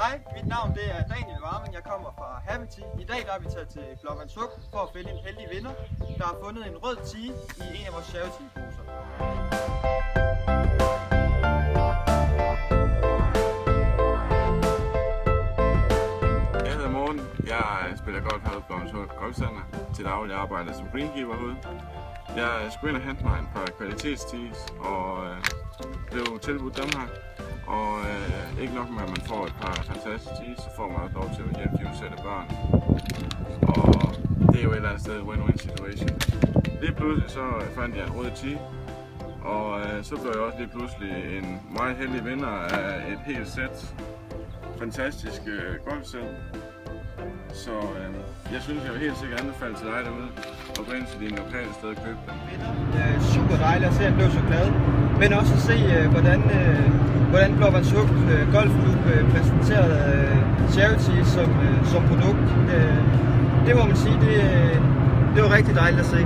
Hej, mit navn det er Daniel Warming. Jeg kommer fra Happy Tea. I dag der er vi taget til Blåvandsuk for at fælde en heldig vinder, der har fundet en rød tea i en af vores charity-poser. Jeg hedder Morten. Jeg spiller golf herude på Blåvandsuk Golfcenter. Til daglig arbejder som greenkeeper herude. Jeg skulle ind og hente mig et par kvalitetstees og blev tilbudt dem her. Og ikke nok med, at man får et par fantastiske tees, så får man også lov til at hjælpe de udsatte børn. Og det er jo et eller andet sted en win-win situation. Lige pludselig så fandt jeg en rød tea, og så blev jeg også lige pludselig en meget heldig vinder af et helt sæt fantastiske golfsæt. Så jeg synes, jeg vil helt sikkert anbefale til dig derude og gå ind til dine lokale steder og købe dem. Super dejligt at se, at han blev så glad, men også at se, hvordan Blåvandsuk Golfklub præsenterede charity som produkt. Det må man sige, det var rigtig dejligt at se.